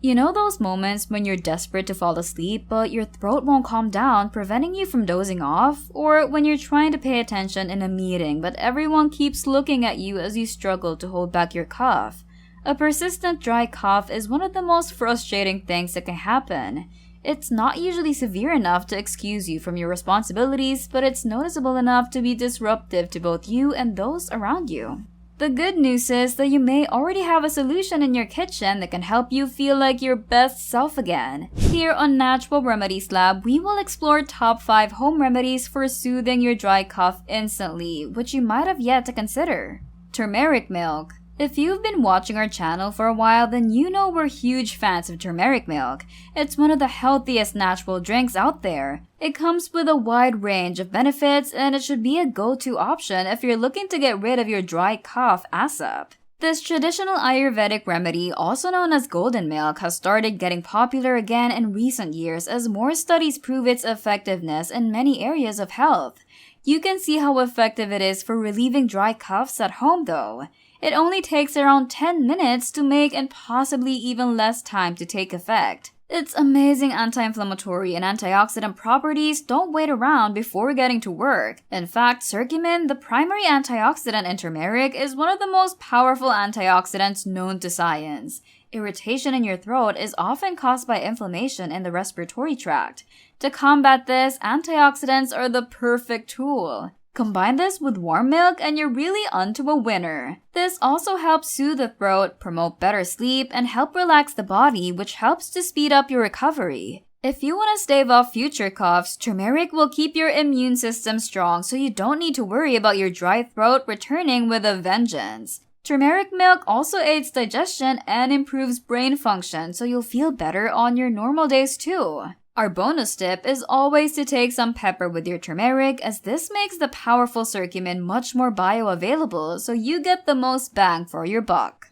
You know those moments when you're desperate to fall asleep but your throat won't calm down, preventing you from dozing off? Or when you're trying to pay attention in a meeting but everyone keeps looking at you as you struggle to hold back your cough? A persistent dry cough is one of the most frustrating things that can happen. It's not usually severe enough to excuse you from your responsibilities, but it's noticeable enough to be disruptive to both you and those around you. The good news is that you may already have a solution in your kitchen that can help you feel like your best self again. Here on Natural Remedies Lab, we will explore top 5 home remedies for soothing your dry cough instantly, which you might have yet to consider. Turmeric milk. If you've been watching our channel for a while, then you know we're huge fans of turmeric milk. It's one of the healthiest natural drinks out there. It comes with a wide range of benefits, and it should be a go-to option if you're looking to get rid of your dry cough ASAP. This traditional Ayurvedic remedy, also known as golden milk, has started getting popular again in recent years as more studies prove its effectiveness in many areas of health. You can see how effective it is for relieving dry coughs at home though. It only takes around 10 minutes to make and possibly even less time to take effect. Its amazing anti-inflammatory and antioxidant properties don't wait around before getting to work. In fact, curcumin, the primary antioxidant in turmeric, is one of the most powerful antioxidants known to science. Irritation in your throat is often caused by inflammation in the respiratory tract. To combat this, antioxidants are the perfect tool. Combine this with warm milk and you're really onto a winner. This also helps soothe the throat, promote better sleep, and help relax the body, which helps to speed up your recovery. If you want to stave off future coughs, turmeric will keep your immune system strong so you don't need to worry about your dry throat returning with a vengeance. Turmeric milk also aids digestion and improves brain function, so you'll feel better on your normal days too. Our bonus tip is always to take some pepper with your turmeric, as this makes the powerful curcumin much more bioavailable so you get the most bang for your buck.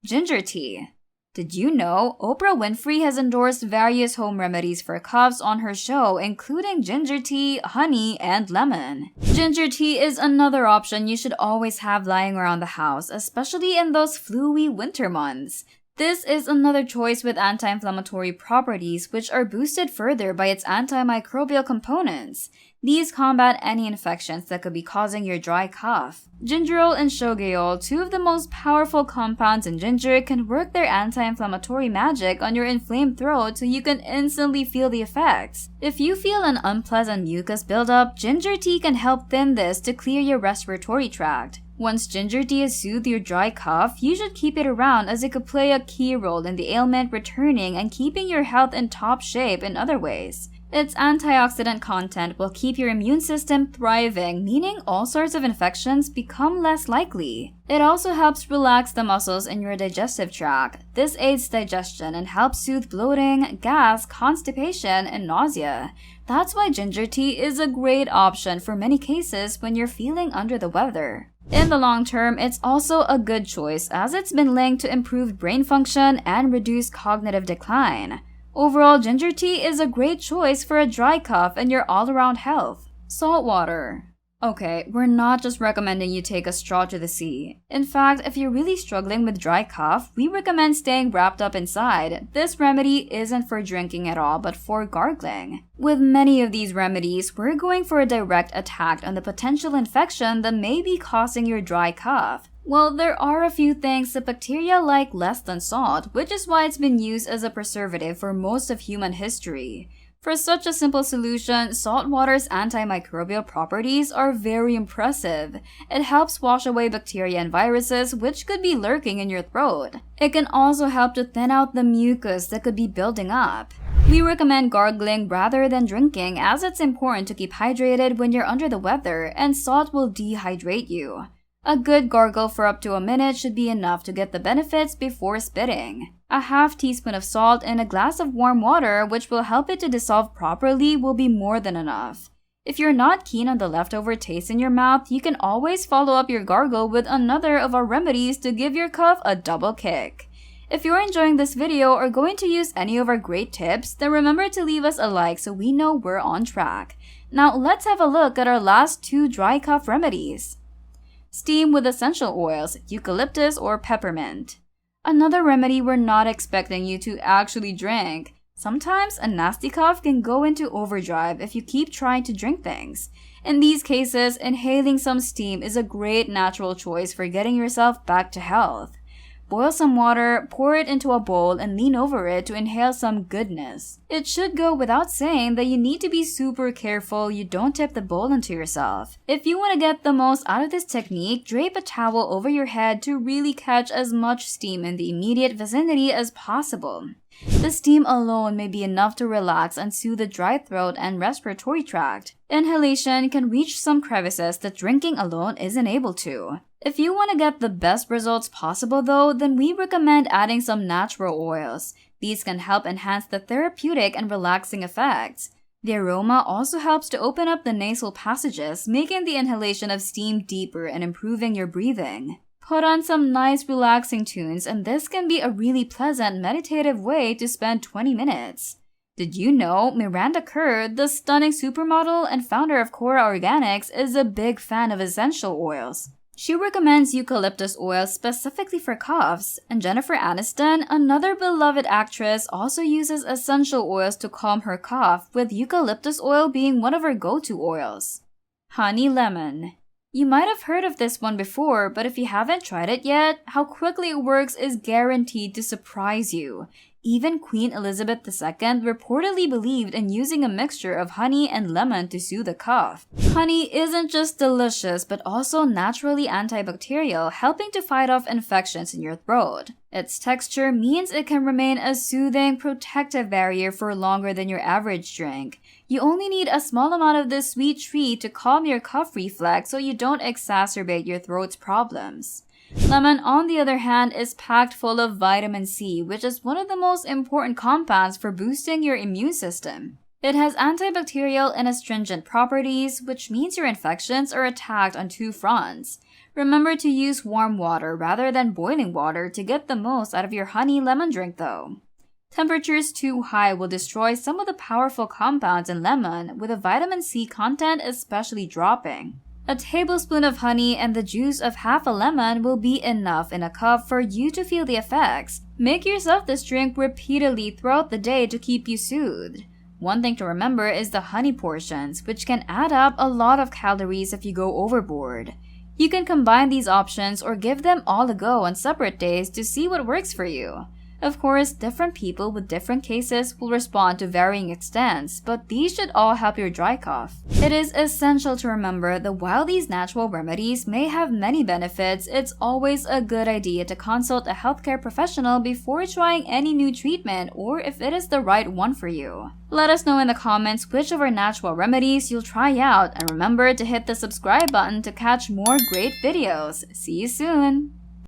Ginger tea. Did you know Oprah Winfrey has endorsed various home remedies for coughs on her show, including ginger tea, honey, and lemon? Ginger tea is another option you should always have lying around the house, especially in those flu-y winter months. This is another choice with anti-inflammatory properties which are boosted further by its antimicrobial components. These combat any infections that could be causing your dry cough. Gingerol and shogaol, two of the most powerful compounds in ginger, can work their anti-inflammatory magic on your inflamed throat so you can instantly feel the effects. If you feel an unpleasant mucus buildup, ginger tea can help thin this to clear your respiratory tract. Once ginger tea has soothed your dry cough, you should keep it around as it could play a key role in the ailment returning and keeping your health in top shape in other ways. Its antioxidant content will keep your immune system thriving, meaning all sorts of infections become less likely. It also helps relax the muscles in your digestive tract. This aids digestion and helps soothe bloating, gas, constipation, and nausea. That's why ginger tea is a great option for many cases when you're feeling under the weather. In the long term, it's also a good choice as it's been linked to improved brain function and reduced cognitive decline. Overall, ginger tea is a great choice for a dry cough and your all-around health. Salt water. Okay, we're not just recommending you take a straw to the sea. In fact, if you're really struggling with dry cough, we recommend staying wrapped up inside. This remedy isn't for drinking at all, but for gargling. With many of these remedies, we're going for a direct attack on the potential infection that may be causing your dry cough. Well, there are a few things that bacteria like less than salt, which is why it's been used as a preservative for most of human history. For such a simple solution, salt water's antimicrobial properties are very impressive. It helps wash away bacteria and viruses which could be lurking in your throat. It can also help to thin out the mucus that could be building up. We recommend gargling rather than drinking as it's important to keep hydrated when you're under the weather, and salt will dehydrate you. A good gargle for up to a minute should be enough to get the benefits before spitting. A half teaspoon of salt in a glass of warm water, which will help it to dissolve properly, will be more than enough. If you're not keen on the leftover taste in your mouth, you can always follow up your gargle with another of our remedies to give your cough a double kick. If you're enjoying this video or going to use any of our great tips, then remember to leave us a like so we know we're on track. Now let's have a look at our last 2 dry cough remedies. Steam with essential oils, eucalyptus or peppermint. Another remedy we're not expecting you to actually drink. Sometimes a nasty cough can go into overdrive if you keep trying to drink things. In these cases, inhaling some steam is a great natural choice for getting yourself back to health. Boil some water, pour it into a bowl, and lean over it to inhale some goodness. It should go without saying that you need to be super careful you don't tip the bowl into yourself. If you want to get the most out of this technique, drape a towel over your head to really catch as much steam in the immediate vicinity as possible. The steam alone may be enough to relax and soothe the dry throat and respiratory tract. Inhalation can reach some crevices that drinking alone isn't able to. If you want to get the best results possible though, then we recommend adding some natural oils. These can help enhance the therapeutic and relaxing effects. The aroma also helps to open up the nasal passages, making the inhalation of steam deeper and improving your breathing. Put on some nice relaxing tunes, and this can be a really pleasant meditative way to spend 20 minutes. Did you know Miranda Kerr, the stunning supermodel and founder of KORA Organics, is a big fan of essential oils? She recommends eucalyptus oil specifically for coughs, and Jennifer Aniston, another beloved actress, also uses essential oils to calm her cough, with eucalyptus oil being one of her go-to oils. Honey lemon. You might have heard of this one before, but if you haven't tried it yet, how quickly it works is guaranteed to surprise you. Even Queen Elizabeth II reportedly believed in using a mixture of honey and lemon to soothe a cough. Honey isn't just delicious, but also naturally antibacterial, helping to fight off infections in your throat. Its texture means it can remain a soothing, protective barrier for longer than your average drink. You only need a small amount of this sweet treat to calm your cough reflex so you don't exacerbate your throat's problems. Lemon, on the other hand, is packed full of vitamin C, which is one of the most important compounds for boosting your immune system. It has antibacterial and astringent properties, which means your infections are attacked on two fronts. Remember to use warm water rather than boiling water to get the most out of your honey lemon drink though. Temperatures too high will destroy some of the powerful compounds in lemon, with the vitamin C content especially dropping. A tablespoon of honey and the juice of half a lemon will be enough in a cup for you to feel the effects. Make yourself this drink repeatedly throughout the day to keep you soothed. One thing to remember is the honey portions, which can add up a lot of calories if you go overboard. You can combine these options or give them all a go on separate days to see what works for you. Of course, different people with different cases will respond to varying extents, but these should all help your dry cough. It is essential to remember that while these natural remedies may have many benefits, it's always a good idea to consult a healthcare professional before trying any new treatment or if it is the right one for you. Let us know in the comments which of our natural remedies you'll try out, and remember to hit the subscribe button to catch more great videos. See you soon!